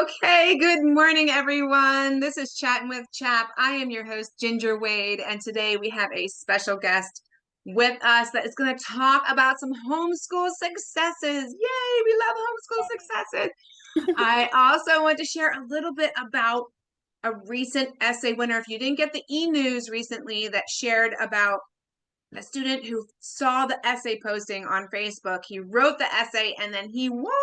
Okay, good morning, everyone. This is Chattin with CHAP. I am your host, Ginger Wade, and today we have a special guest with us that is going to talk about some homeschool successes. Yay, we love homeschool successes. I also want to share a little bit about a recent essay winner. If you didn't get the e-news recently that shared about a student who saw the essay posting on Facebook, he wrote the essay and then he won.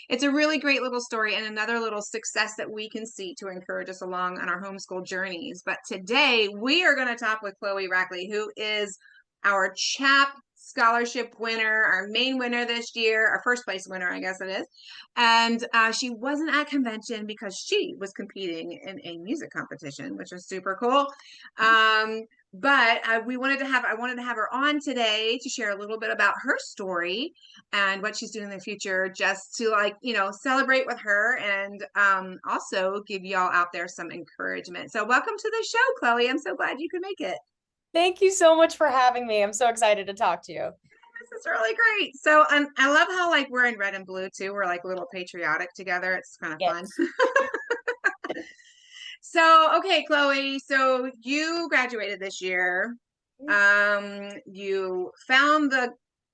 It's a really great little story and another little success that we can see to encourage us along on our homeschool journeys. But today we are going to talk with Chloe Rackley, who is our CHAP scholarship winner, our main winner this year, our first place winner, I guess it is. And she wasn't at convention because she was competing in a music competition, which was super cool. But I wanted to have her on today to share a little bit about her story and what she's doing in the future, just to celebrate with her and also give y'all out there some encouragement. So welcome to the show, Chloe. I'm so glad you could make it. Thank you so much for having me. I'm so excited to talk to you. This is really great. So I love how we're in red and blue too. We're like a little patriotic together. It's kind of fun. Yes. So, okay, Chloe, so you graduated this year. You found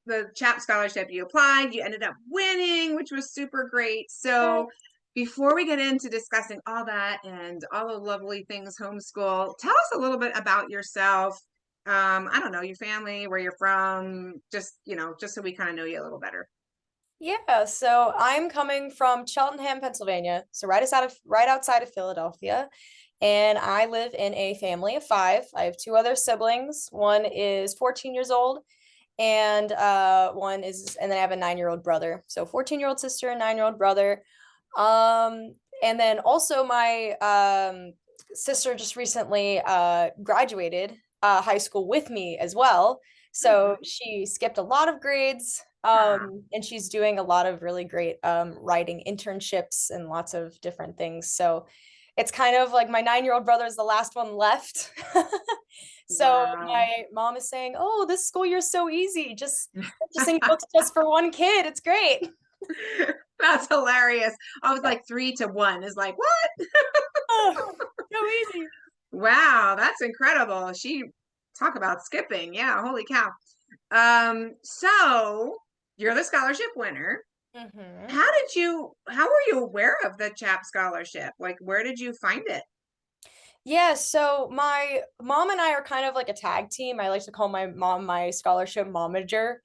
the CHAP scholarship, you applied, you ended up winning, which was super great. So before we get into discussing all that and all the lovely things homeschool, tell us a little bit about yourself. I don't know, your family, where you're from, just so we kind of know you a little better. Yeah, so I'm coming from Cheltenham, Pennsylvania, so right outside of Philadelphia, and I live in a family of five. I have two other siblings. One is 14 years old, and then I have a 9-year-old brother. So 14-year-old sister and 9-year-old brother. And then also my sister just recently graduated high school with me as well. So she skipped a lot of grades. And she's doing a lot of really great writing internships and lots of different things. So it's kind of like my 9-year-old brother is the last one left. So Wow. my mom is saying, "Oh, this school year's so easy. Just purchasing books just for one kid. It's great." That's hilarious. I was like 3-1 is like, what? Oh, so easy. Wow, that's incredible. She talk about skipping. Yeah, holy cow. So you're the scholarship winner. Mm-hmm. How were you aware of the CHAP scholarship? Like, where did you find it? Yeah, so my mom and I are kind of like a tag team. I like to call my mom my scholarship momager.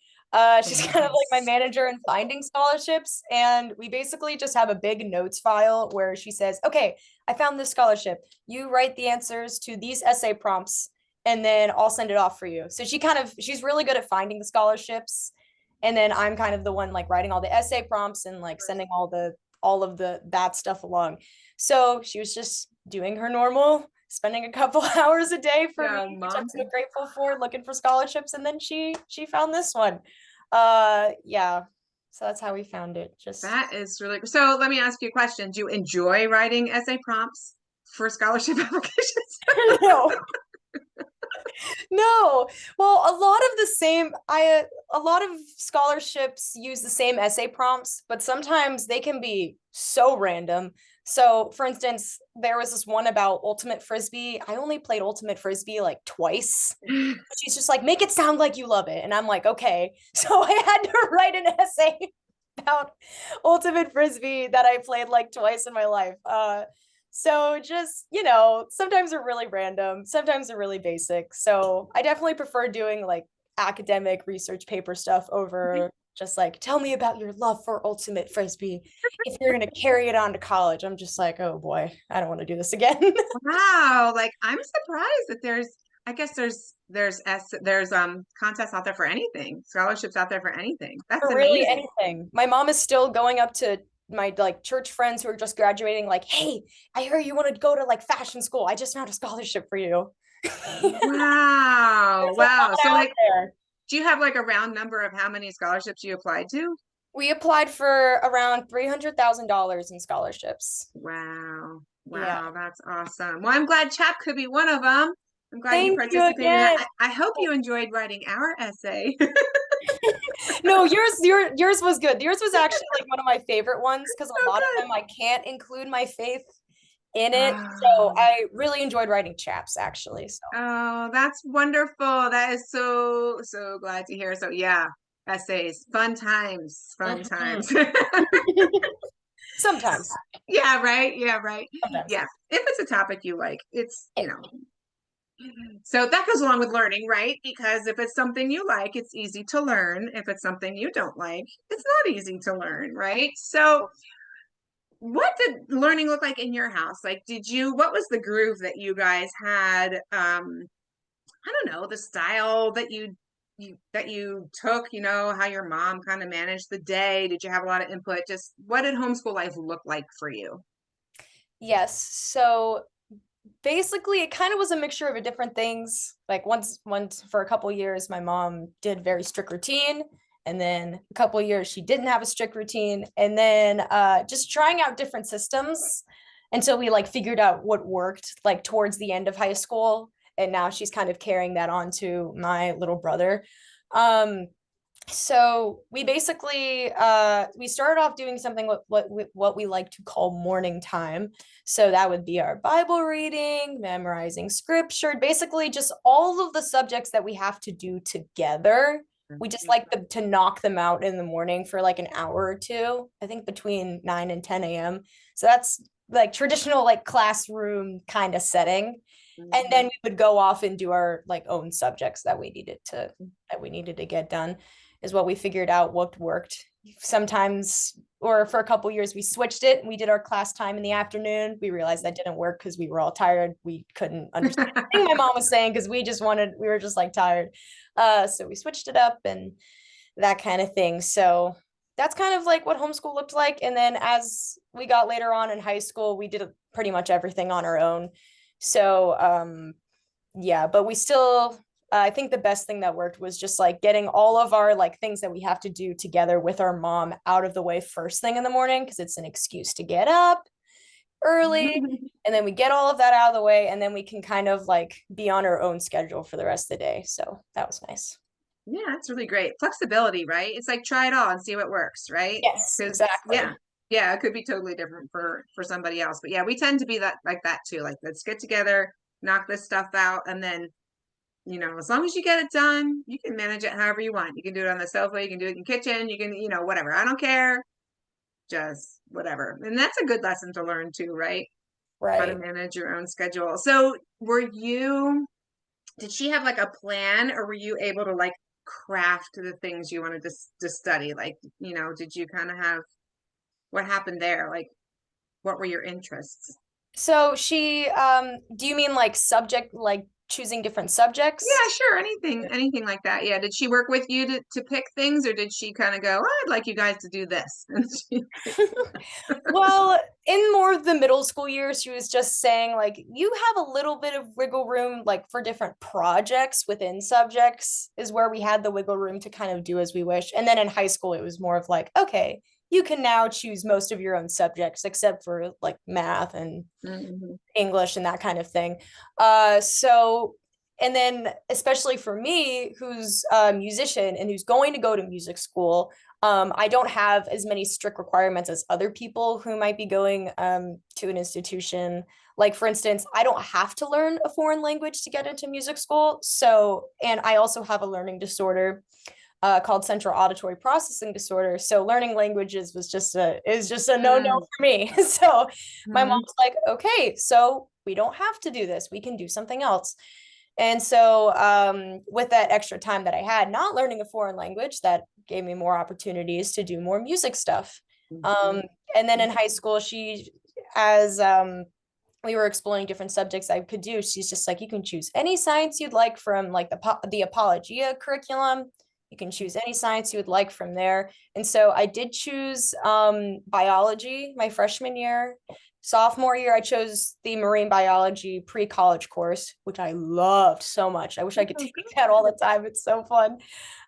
She's kind of like my Yes. manager in finding scholarships. And we basically just have a big notes file where she says, "Okay, I found this scholarship. You write the answers to these essay prompts, and then I'll send it off for you." So she's really good at finding the scholarships. And then I'm kind of the one like writing all the essay prompts and like sending all of the that stuff along. So she was just doing her normal, spending a couple hours a day for Yeah, me, which I'm mom. so grateful for, looking for scholarships. And then she found this one. Yeah. So that's how we found it. Just That is really so. Let me ask you a question. Do you enjoy writing essay prompts for scholarship applications? no. No. Well, a lot of scholarships use the same essay prompts, but sometimes they can be so random. So, for instance, there was this one about ultimate frisbee. I only played ultimate frisbee like twice. She's just like, "Make it sound like you love it." And I'm like, "Okay." So I had to write an essay about ultimate frisbee that I played like twice in my life. So just, sometimes they're really random, sometimes they're really basic. So I definitely prefer doing like academic research paper stuff over just like, "Tell me about your love for ultimate frisbee if you're going to carry it on to college." I'm just like, "Oh boy, I don't want to do this again." Wow, like I'm surprised that I guess there's contests out there for anything, scholarships out there for anything. That's For really amazing. anything. My mom is still going up to my like church friends who are just graduating, like, "Hey, I hear you want to go to like fashion school. I just found a scholarship for you." Wow. There's a Wow. lot So out like, there. do you have like a round number of how many scholarships you applied to? We applied for around $300,000 in scholarships. Wow. Yeah. Wow, that's awesome. Well, I'm glad CHAP could be one of them. I'm glad you Thank you participated in that. again. I hope you enjoyed writing our essay. No, yours was good. Yours was actually like one of my favorite ones because a Oh, lot of good. them I can't include my faith in it. So Oh, I really enjoyed writing chaps actually. So oh, that's wonderful. That is so, so glad to hear. So yeah, essays, fun times, fun Mhm. times. Sometimes. Yeah, right. Yeah, right. Sometimes. Yeah. If it's a topic you like, it's, Yeah. so that goes along with learning, right? Because if it's something you like, it's easy to learn. If it's something you don't like, it's not easy to learn, right? So what did learning look like in your house? Like, what was the groove that you guys had? I don't know, the style that you took, how your mom kind of managed the day. Did you have a lot of input? Just what did homeschool life look like for you? Yes. So basically it kind of was a mixture of different things. Like once for a couple years, my mom did very strict routine. And then a couple years she didn't have a strict routine. And then just trying out different systems until we like figured out what worked like towards the end of high school. And now she's kind of carrying that on to my little brother. Um, so we basically we started off doing something what we like to call morning time. So that would be our Bible reading, memorizing scripture, basically just all of the subjects that we have to do together. We just like to knock them out in the morning for like an hour or two, I think between 9 and 10 a.m. So that's like traditional like classroom kind of setting. And then Mhm. we would go off and do our like own subjects that we needed to get done is what we figured out what worked. Sometimes, or for a couple years, we switched it. We did our class time in the afternoon. We realized that didn't work because we were all tired. We couldn't understand anything my mom was saying because we were just like tired. So we switched it up and that kind of thing. So that's kind of like what homeschool looked like. And then as we got later on in high school, we did pretty much everything on our own. So yeah, but we still I think the best thing that worked was just like getting all of our like things that we have to do together with our mom out of the way first thing in the morning because it's an excuse to get up early, and then we get all of that out of the way and then we can kind of like be on our own schedule for the rest of the day. So that was nice. Yeah, that's really great. Flexibility, right? It's like try it all and see what works, right? Yes, Because exactly. yeah, it could be totally different for somebody else. But yeah, we tend to be that like that too. Like let's get together, knock this stuff out, and then as long as you get it done, you can manage it however you want. You can do it on the sofa, you can do it in the kitchen, you can, whatever. I don't care. Just whatever. And that's a good lesson to learn too, right? How to Right. manage your own schedule. So did she have like a plan or were you able to like craft the things you wanted to study? Like, did you kind of have what happened there? Like, what were your interests? So she do you mean like subject like choosing different subjects? Yeah, sure. Anything like that. Yeah. Did she work with you to pick things or did she kind of go, oh, I'd like you guys to do this? And Well, in more of the middle school years, she was just saying like you have a little bit of wiggle room like for different projects within subjects is where we had the wiggle room to kind of do as we wish. And then in high school, it was more of like, okay, you can now choose most of your own subjects except for like math and Mhm. English and that kind of thing. So and then especially for me, who's a musician and who's going to go to music school, I don't have as many strict requirements as other people who might be going to an institution. Like for instance, I don't have to learn a foreign language to get into music school. So, and I also have a learning disorder called central auditory processing disorder. So learning languages is just a no-no Mhm. for me. So my Mhm. mom's like, okay, so we don't have to do this. We can do something else. And so with that extra time that I had not learning a foreign language, that gave me more opportunities to do more music stuff. Um, Mhm. and then in high school, as we were exploring different subjects I could do, she's just like, you can choose any science you'd like from like the Apologia curriculum. You can choose any science you would like from there. And so I did choose biology my freshman year. Sophomore year, I chose the marine biology pre-college course, which I loved so much. I wish I could Oh, take that all good. the time. It's so fun.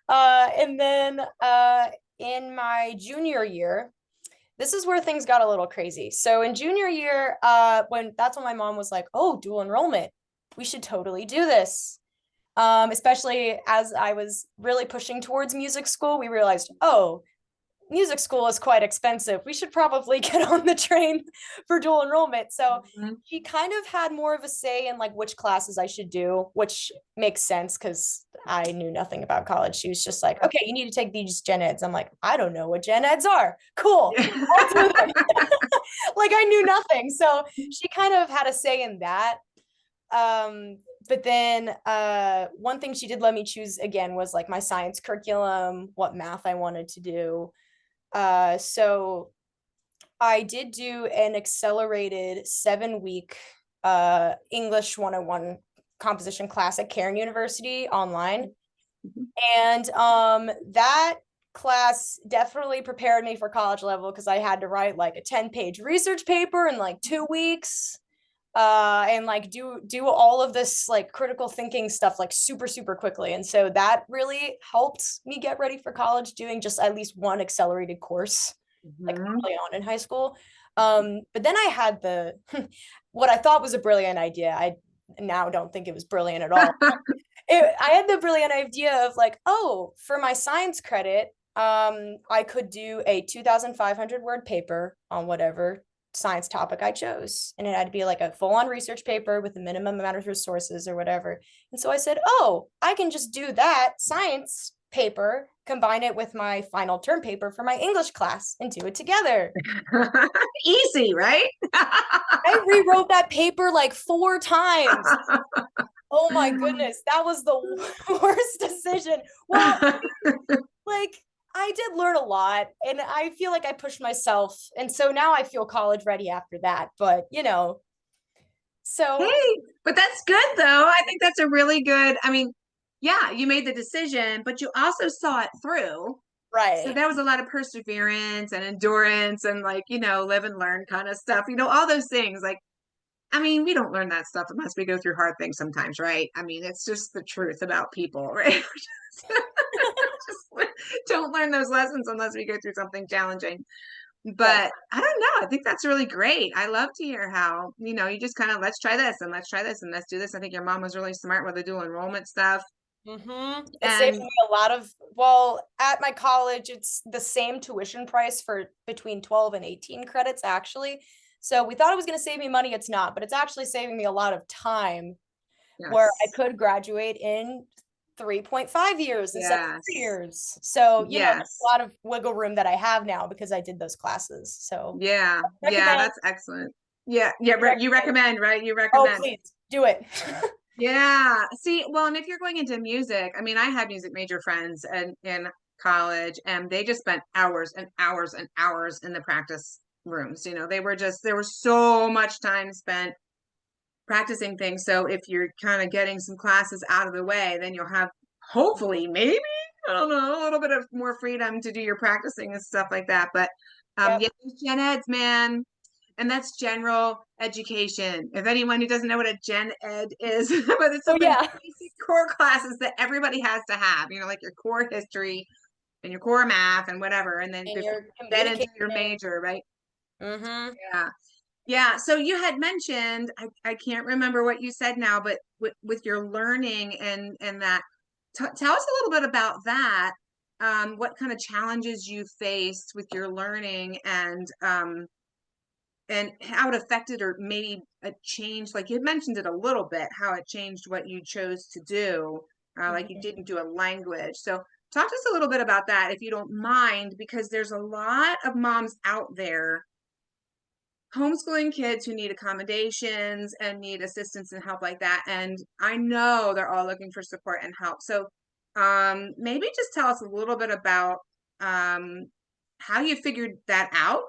And then in my junior year, this is where things got a little crazy. So in junior year, when my mom was like, "Oh, dual enrollment, we should totally do this." Especially as I was really pushing towards music school, we realized, oh, music school is quite expensive. We should probably get on the train for dual enrollment. So Mhm. she kind of had more of a say in like which classes I should do, which makes sense because I knew nothing about college. She was just like, okay, you need to take these gen eds. I'm like, I don't know what gen eds are. Cool. Yeah. I'll do them. Like I knew nothing. So she kind of had a say in that. But then one thing she did let me choose again was like my science curriculum, what math I wanted to do. So I did do an accelerated 7-week English 101 composition class at Cairn University online. Mhm. And that class definitely prepared me for college level because I had to write like a 10-page research paper in like 2 weeks and like do all of this like critical thinking stuff like super quickly. And so that really helped me get ready for college, doing just at least one accelerated course like Mhm. early on in high school. But then I had the what I thought was a brilliant idea. I now don't think it was brilliant at all. I had the brilliant idea of like, oh, for my science credit, I could do a 2,500 word paper on whatever science topic I chose. And it had to be like a full-on research paper with a minimum amount of resources or whatever. And so I said, oh, I can just do that science paper, combine it with my final term paper for my English class and do it together. Easy, right? I rewrote that paper like 4 times. Oh my goodness, that was the worst decision. Well, like I did learn a lot and I feel like I pushed myself. And so now I feel college ready after that. But, so Hey, but that's good though. I think that's a really good, I mean, yeah, you made the decision, but you also saw it through. So right. that was a lot of perseverance and endurance and like, live and learn kind of stuff, all those things. Like, I mean, we don't learn that stuff unless we go through hard things sometimes, right? I mean, it's just the truth about people, right? Just don't learn those lessons unless we go through something challenging. Yes. But I don't know. I think that's really great. I love to hear how, you just kind of let's try this and let's try this and let's do this. I think your mom was really smart with the dual enrollment stuff. It saved And me a lot of, well, at my college, it's the same tuition price for between 12 and 18 credits, actually. So we thought it was going to save me money. It's not, but it's actually saving me a lot of time where I yes, could graduate in 3.5 years instead of 3 yes, years. So, there's a yes, lot of wiggle room that I have now because I did those classes. So yeah, yeah, recommend, that's excellent. Yeah, yeah, you recommend. recommend, right? You Oh, recommend. please do it. Yeah. See, well, and if you're going into music, I mean, I had music major friends and in college, and they just spent hours and hours and hours in the practice rooms. There was so much time spent practicing things. So if you're kind of getting some classes out of the way, then you'll have hopefully maybe, I don't know, a little bit of more freedom to do your practicing and stuff like that. But Yep. yeah, these gen eds, man, and that's general education. If anyone who doesn't know what a gen ed is, but it's Oh, the yeah. basic core classes that everybody has to have, like your core history and your core math and whatever, and then And before you're you get into communicating. your major, right? Mm-hmm. Yeah. Yeah, so you had mentioned, I can't remember what you said now, but with your learning and that, tell us a little bit about that. What kind of challenges you faced with your learning and how it affected or maybe it changed, like you had mentioned it a little bit, how it changed what you chose to do, like you didn't do a language. So talk to us a little bit about that, if you don't mind, because there's a lot of moms out there homeschooling kids who need accommodations and need assistance and help like that. And I know they're all looking for support and help. So maybe just tell us a little bit about um, how you figured that out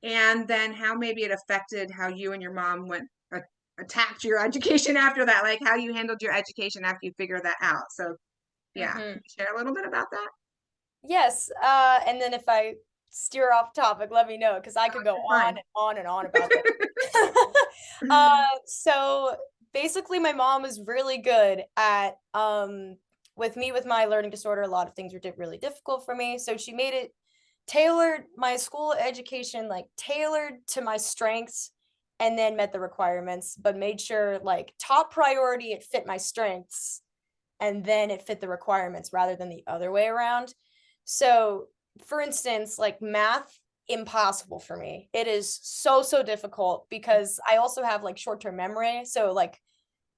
and then how maybe it affected how you and your mom attacked your education after that, like how you handled your education after you figured that out. So yeah, can Mm-hmm. you share a little bit about that? Yes. And then if I steer off topic, let me know because I could go You're on fine. and on and on about this. So basically my mom was really good at with me with my learning disorder, a lot of things were really difficult for me. So she made it tailored my school education, like tailored to my strengths and then met the requirements, but made sure like top priority it fit my strengths and then it fit the requirements rather than the other way around. So, for instance, like math, impossible for me. It is so difficult because I also have like short-term memory. So like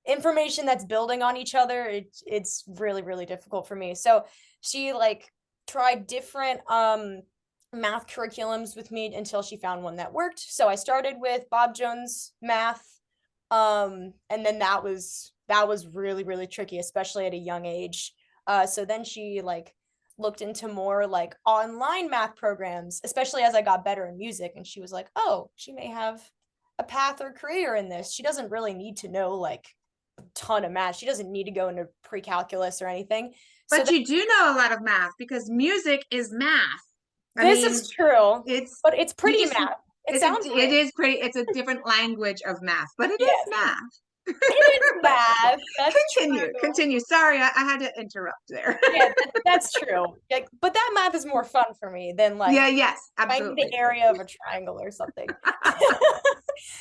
information that's building on each other, it's really difficult for me. So she like tried different math curriculums with me until she found one that worked. So I started with Bob Jones math, and then that was really tricky, especially at a young age. So then she like looked into more like online math programs, especially as I got better in music, and she was like, oh, she may have a path or career in this. She doesn't really need to know like a ton of math. She doesn't need to go into pre-calculus or anything. So But you do know a lot of math because music is math. I this mean, is true, it's but it's you pretty just math. It it's a sounds it great. is pretty. It's a different language of math, but it is Yes, math. it is But math. That's true. continue. Sorry, I had to interrupt there. Yeah, that's true. Like, but that math is more fun for me than like Yeah, yes, finding the absolutely. area of a triangle or something.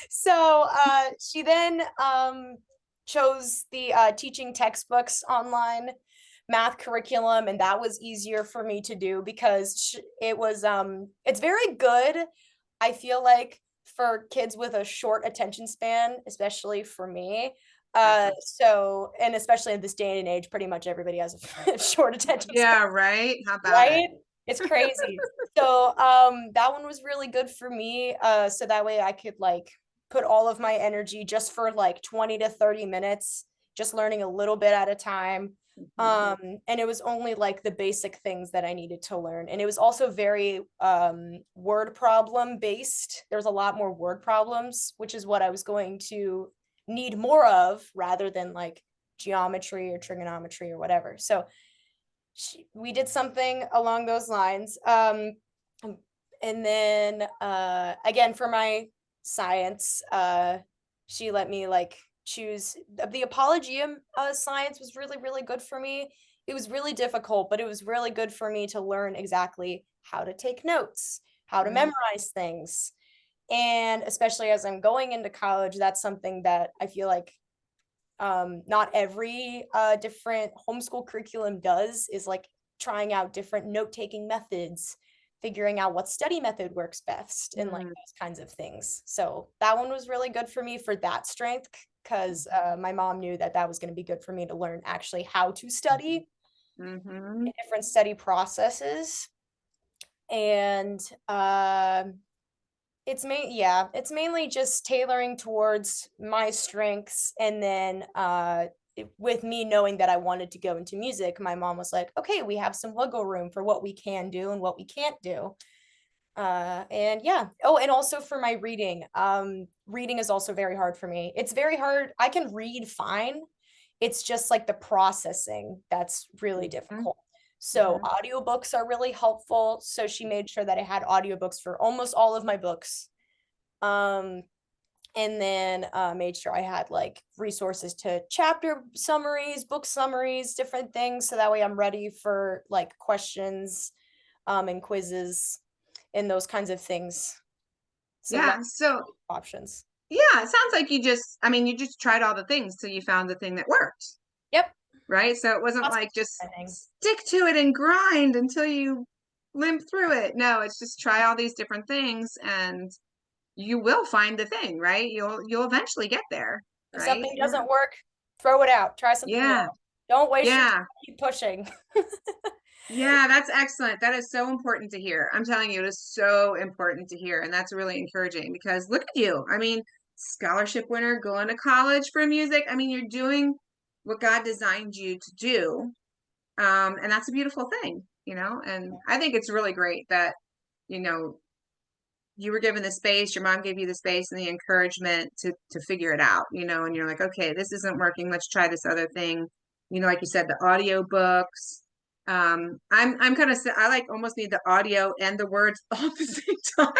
So she then chose the teaching textbooks online math curriculum, and that was easier for me to do because it was it's very good, I feel like, for kids with a short attention span, especially for me. So, and especially in this day and age, pretty much everybody has a short attention span, Yeah, right. How about it? right? It's crazy. So, that one was really good for me. So that way I could like put all of my energy just for like 20 to 30 minutes, just learning a little bit at a time. Mhm. And it was only like the basic things that I needed to learn. And it was also very word problem based. There was a lot more word problems, which is what I was going to need more of rather than like geometry or trigonometry or whatever. So we did something along those lines. And then again for my science, she let me like choose the apologium. Science was really good for me. It was really difficult, but it was really good for me to learn exactly how to take notes, how to Mhm. memorize things. And especially as I'm going into college, that's something that I feel like not every different homeschool curriculum does, is like trying out different note-taking methods, figuring out what study method works best, and like Mhm. those kinds of things. So that one was really good for me for that strength because my mom knew that that was going to be good for me to learn actually how to study Mhm. different study processes. And it's mainly just tailoring towards my strengths, and then with me knowing that I wanted to go into music, my mom was like, okay, we have some wiggle room for what we can do and what we can't do. And yeah. Oh, and also for my reading, reading is also very hard for me. It's very hard. I can read fine. It's just like the processing that's really Mhm. difficult. So Mhm. audiobooks are really helpful. So she made sure that I had audiobooks for almost all of my books. Um, and then made sure I had like resources to chapter summaries, book summaries, different things. So that way I'm ready for like questions and quizzes and those kinds of things. So Yeah. lots So of options. yeah, it sounds like I mean, you just tried all the things till you found the thing that worked, Yep. right? So it wasn't Lots of like just experimenting. stick to it and grind until you limp through it. No, it's just try all these different things and you will find the thing, right? You'll eventually get there, If right? something Yeah. doesn't work, throw it out. Try something new. Yeah. Don't waste your time. Yeah. Keep pushing. Yeah, that's excellent. That is so important to hear. I'm telling you, it is so important to hear. And that's really encouraging because look at you. I mean, scholarship winner, going to college for music. I mean, you're doing what God designed you to do. And that's a beautiful thing, and I think it's really great that, you know, you were given the space, your mom gave you the space and the encouragement to figure it out, and you're like, okay, this isn't working. Let's try this other thing. Like you said, the audio books. I'm kind of, I like almost need the audio and the words all at the same time.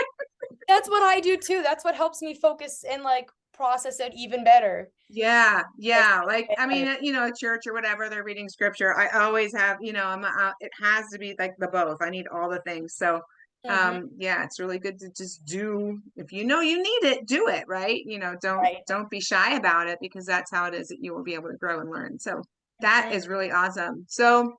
That's what I do too. That's what helps me focus and like process it even better. Yeah, Is yeah. Like, I mean, like, at church or whatever, they're reading scripture. I always have, it has to be like the both. I need all the things. So Yeah, it's really good to just do, if you know you need it, do it, right? Right. Don't be shy about it, because that's how it is that you will be able to grow and learn. So that Mhm. is really awesome. So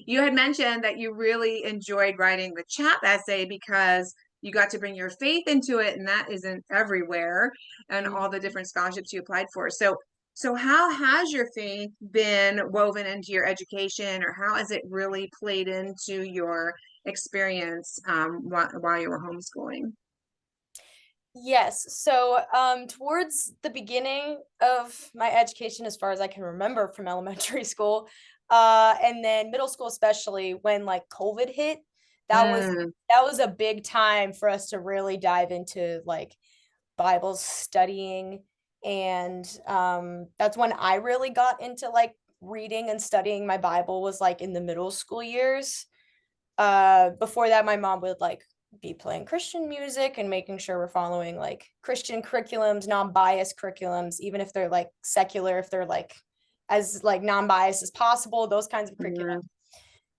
you had mentioned that you really enjoyed writing the CHAP essay because you got to bring your faith into it, and that isn't everywhere, and all the different scholarships you applied for. So how has your faith been woven into your education, or how has it really played into your experience while you were homeschooling? Yes. So, towards the beginning of my education, as far as I can remember from elementary school, and then middle school, especially when like COVID hit, that was Mm, that was a big time for us to really dive into like Bible studying, and that's when I really got into like reading and studying my Bible was like in the middle school years. Before that, my mom would like be playing Christian music and making sure we're following like Christian curriculums, non-biased curriculums, even if they're like secular, if they're like as like non-biased as possible, those kinds of curriculum. mhm,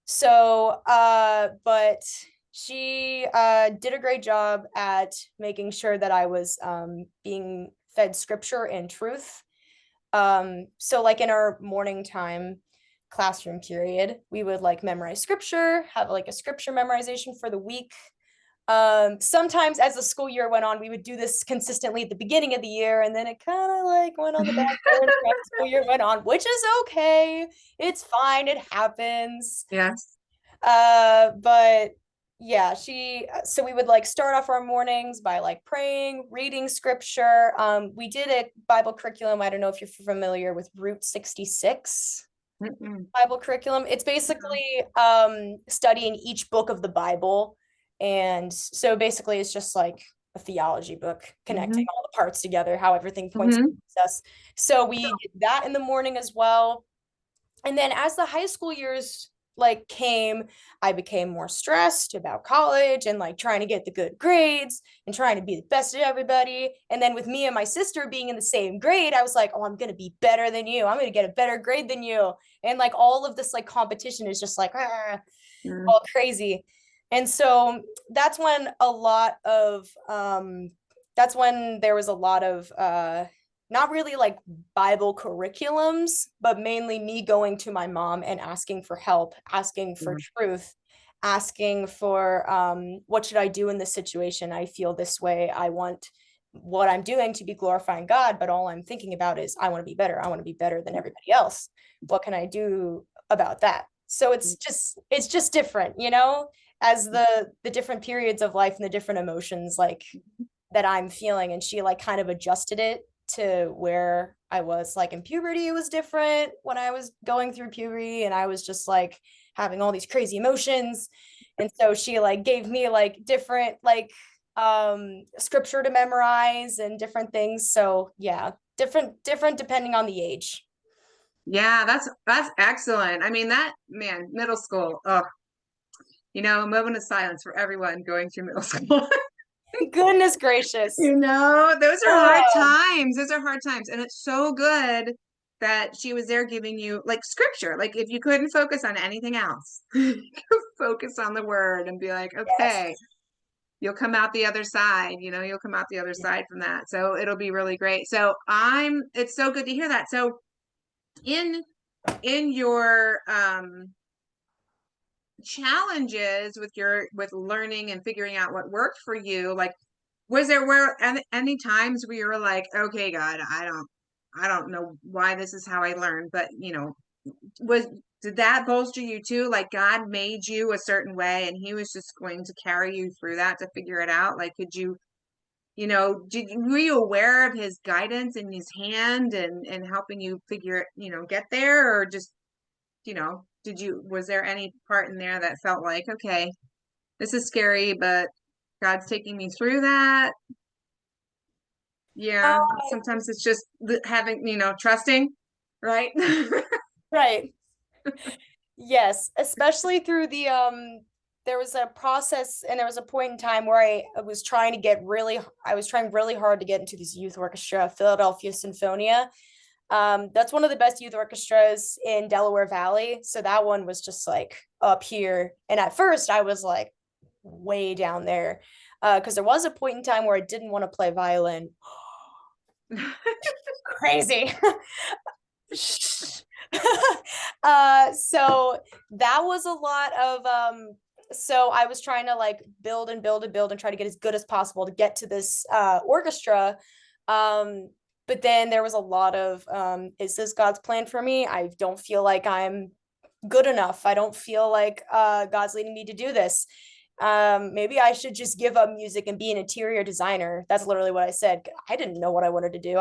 So, but she did a great job at making sure that I was being fed scripture and truth. So like in our morning time classroom period, we would like memorize scripture, have like a scripture memorization for the week. Sometimes as the school year went on, we would do this consistently at the beginning of the year, and then it kind of like went on the back burner as the school year went on, which is okay. It's fine, it happens. yes. But yeah, so we would like start off our mornings by like praying, reading scripture. We did a Bible curriculum. I don't know if you're familiar with Route 66 Mm-mm. Bible curriculum. It's basically studying each book of the Bible. And so basically it's just like a theology book connecting Mhm, all the parts together, how everything points mhm. to us. So we did that in the morning as well. And then as the high school years like came, I became more stressed about college and like trying to get the good grades and trying to be the best at everybody. And then with me and my sister being in the same grade, I was like, oh, I'm going to be better than you. I'm going to get a better grade than you. And like all of this like competition is just like Mm. all crazy. And so that's when a lot of that's when there was a lot of not really like Bible curriculums, but mainly me going to my mom and asking for help, asking for Mm. truth, asking for what should I do in this situation? I feel this way. I want what I'm doing to be glorifying God, but all I'm thinking about is I want to be better. I want to be better than everybody else. What can I do about that? So it's just different, as the different periods of life and the different emotions like that I'm feeling, and she like kind of adjusted it to where I was like in puberty. It was different when I was going through puberty and I was just like having all these crazy emotions. And so she like gave me like different like scripture to memorize and different things. So yeah, different depending on the age. Yeah, that's excellent. I mean, that man, middle school. Oh, a moment of silence for everyone going through middle school. Goodness gracious. Those are hard Oh, times. Those are hard times. And it's so good that she was there giving you like scripture. Like if you couldn't focus on anything else, focus on the word and be like, yes. okay, you'll come out the other side, you'll come out the other side from that. So it'll be really great. So it's so good to hear that. So in your challenges with learning and figuring out what worked for you, like was there where any times where you were like, okay, God, I don't know why this is how I learn, but was did that bolster you too? Like God made you a certain way and he was just going to carry you through that to figure it out? Like could you, were you aware of his guidance and his hand and helping you figure, get there, or just, was there any part in there that felt like, okay, this is scary, but God's taking me through that? Yeah, sometimes it's just having, trusting, right? Right. Yes, especially through the there was a process and there was a point in time where I was trying really hard to get into this youth orchestra, Philadelphia Sinfonia. That's one of the best youth orchestras in Delaware Valley. So that one was just like up here. And at first I was like, way down there. Because there was a point in time where I didn't want to play violin. Crazy. So that was a lot of so I was trying to like build and build and build and try to get as good as possible to get to this orchestra. But then there was a lot of is this God's plan for me? I don't feel like I'm good enough. I don't feel like God's leading me to do this. Maybe I should just give up music and be an interior designer. That's literally what I said. I didn't know what I wanted to do.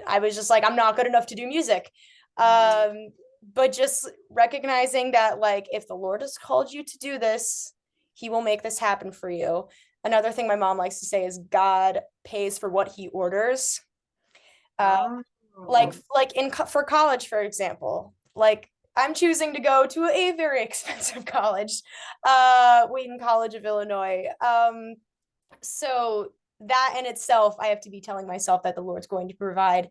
I was just like, I'm not good enough to do music. But just recognizing that, like, if the Lord has called you to do this, he will make this happen for you. Another thing my mom likes to say is God pays for what he orders. Like for college, for example, like I'm choosing to go to a very expensive college, Wheaton College of Illinois. So that in itself, I have to be telling myself that the Lord's going to provide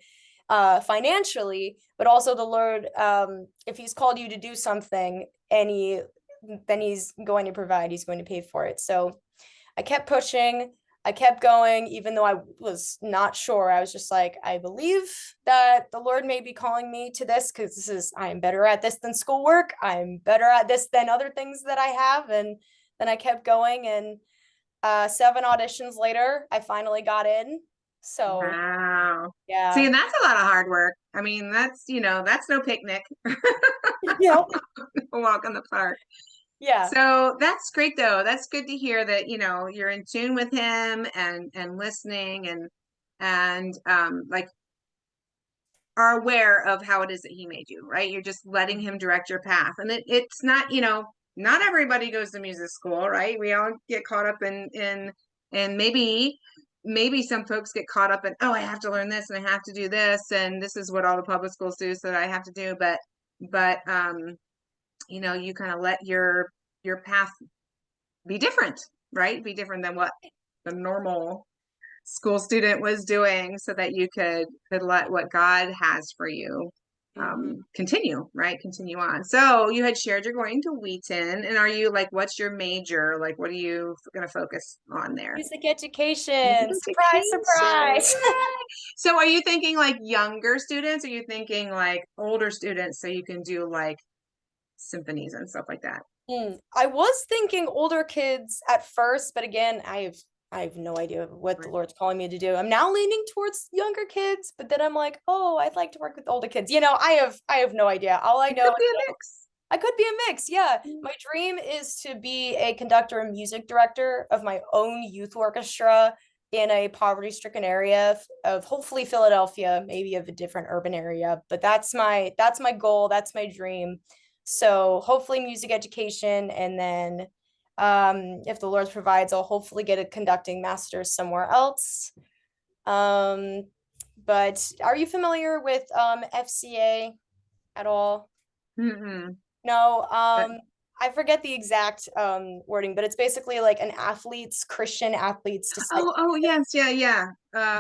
financially, but also the Lord, if he's called you to do something and then he's going to provide, he's going to pay for it. So I kept pushing, I kept going, even though I was not sure. I was just like, I believe that the Lord may be calling me to this because I'm better at this than schoolwork. I'm better at this than other things that I have. And then I kept going, and 7 auditions later, I finally got in. So wow. yeah. See, and that's a lot of hard work. I mean, that's no picnic. Yeah. A walk in the park. Yeah. So that's great though. That's good to hear that, you're in tune with him and listening and like are aware of how it is that he made you, right? You're just letting him direct your path. And it's not, not everybody goes to music school, right? We all get caught up in and maybe some folks get caught up in, oh, I have to learn this and I have to do this and this is what all the public schools do, so that I have to do. But you kind of let your path be different, right? Be different than what the normal school student was doing, so that you could let what God has for you continue, right? Continue on. So you had shared you're going to Wheaton, and are you like, what's your major? Like, what are you going to focus on there? Music education. Music Surprise, education. surprise. So are you thinking like younger students? Or are you thinking like older students, so you can do like symphonies and stuff like that? I was thinking older kids at first, but again, I have no idea what the Lord's calling me to do. I'm now leaning towards younger kids, but then I'm like, oh, I'd like to work with older kids. I have no idea. All I know Could be a mix. I could be a mix. Yeah. My dream is to be a conductor and music director of my own youth orchestra in a poverty-stricken area of hopefully Philadelphia, maybe of a different urban area. But that's my goal. That's my dream. So hopefully music education, and then if the Lord provides, I'll hopefully get a conducting master's somewhere else. But are you familiar with FCA at all? Mm-hmm. No, I forget the exact wording, but it's basically like an Christian athletes Oh, yes, yeah.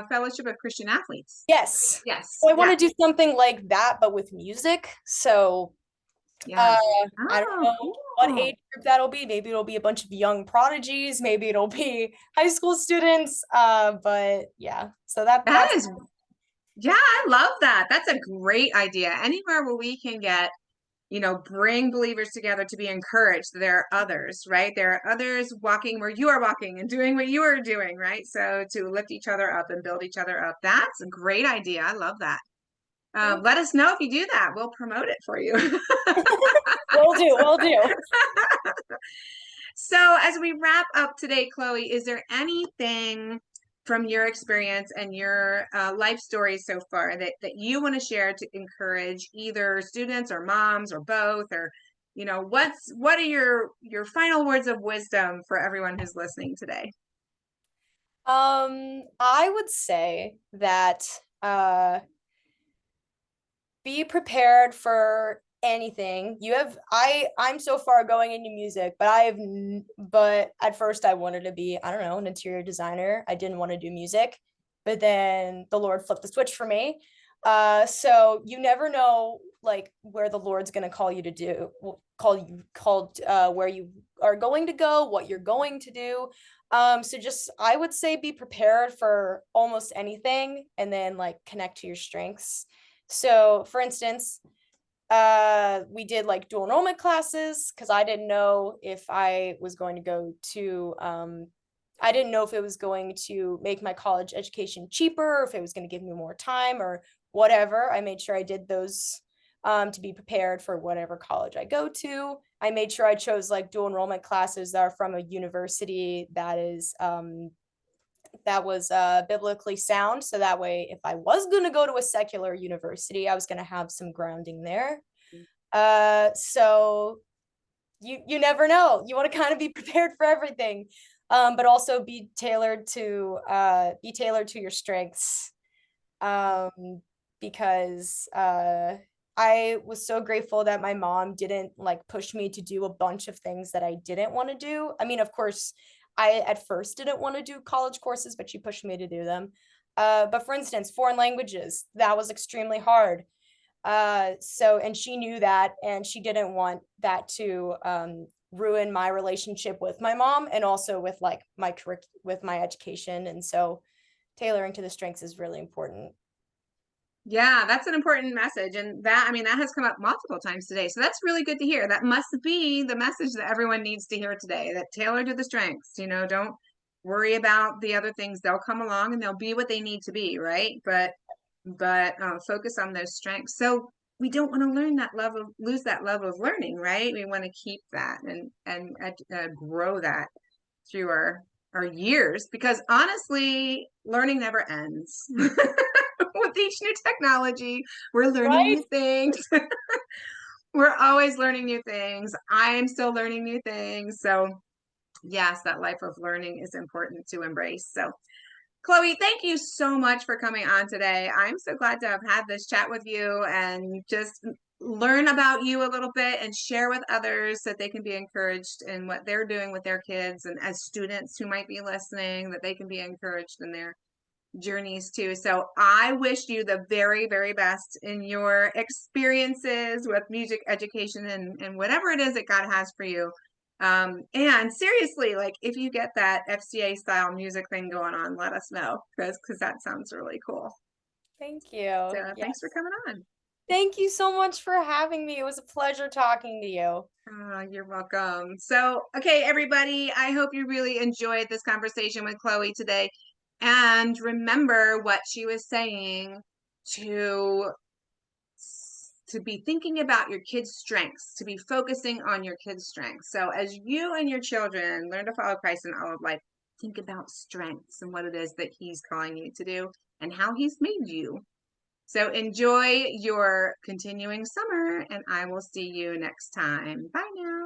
Fellowship of Christian Athletes. Yes. Yes. So I want to do something like that, but with music. So Yeah. I don't know what age group that'll be. Maybe it'll be a bunch of young prodigies. Maybe it'll be high school students. But yeah, so that's yeah, I love that. That's a great idea. Anywhere where we can get, bring believers together to be encouraged. There are others, right? There are others walking where you are walking and doing what you are doing, right? So to lift each other up and build each other up. That's a great idea. I love that. Let us know if you do that. We'll promote it for you. Will do. So as we wrap up today, Chloe, is there anything from your experience and your life story so far that you want to share to encourage either students or moms or both, or what are your final words of wisdom for everyone who's listening today? I would say that be prepared for anything. I'm so far going into music, but at first I wanted to be, I don't know, an interior designer. I didn't want to do music, but then the Lord flipped the switch for me. So you never know like where the Lord's going to call you to do, where you are going to go, what you're going to do. So just, I would say, be prepared for almost anything, and then like connect to your strengths. So for instance, we did like dual enrollment classes because I didn't know if I was going to go to I didn't know if it was going to make my college education cheaper, or if it was going to give me more time or whatever. I made sure I did those to be prepared for whatever college I go to. I made sure I chose like dual enrollment classes that are from a university that is that was biblically sound. So that way, if I was going to go to a secular university, I was going to have some grounding there. So you never know. You want to kind of be prepared for everything, but also be tailored to your strengths. Because I was so grateful that my mom didn't like push me to do a bunch of things that I didn't want to do. I mean, of course, I at first didn't want to do college courses, but she pushed me to do them. But for instance, foreign languages, that was extremely hard. And she knew that, and she didn't want that to ruin my relationship with my mom, and also with like with my education. And so tailoring to the strengths is really important. Yeah, that's an important message. And that, I mean, that has come up multiple times today. So that's really good to hear. That must be the message that everyone needs to hear today, that tailor to the strengths, don't worry about the other things. They'll come along and they'll be what they need to be, right? But focus on those strengths. So we don't want to lose that love of learning, right? We want to keep that and grow that through our years, because honestly, learning never ends. With each new technology, we're learning Right? new things. We're always learning new things. I'm still learning new things. So yes, that life of learning is important to embrace. So Chloe, thank you so much for coming on today. I'm so glad to have had this chat with you and just learn about you a little bit and share with others so that they can be encouraged in what they're doing with their kids, and as students who might be listening, that they can be encouraged in their journeys too. So I wish you the very, very best in your experiences with music education and whatever it is that God has for you. And seriously, like if you get that FCA style music thing going on, let us know, because that sounds really cool. Thanks you. So thanks for coming on. Thank you so much for having me. It was a pleasure talking to you. You're welcome. So, okay, everybody, I hope you really enjoyed this conversation with Chloe today. And remember what she was saying, to be thinking about your kids' strengths, to be focusing on your kids' strengths. So as you and your children learn to follow Christ in all of life, think about strengths and what it is that he's calling you to do and how he's made you. So enjoy your continuing summer, and I will see you next time. Bye now.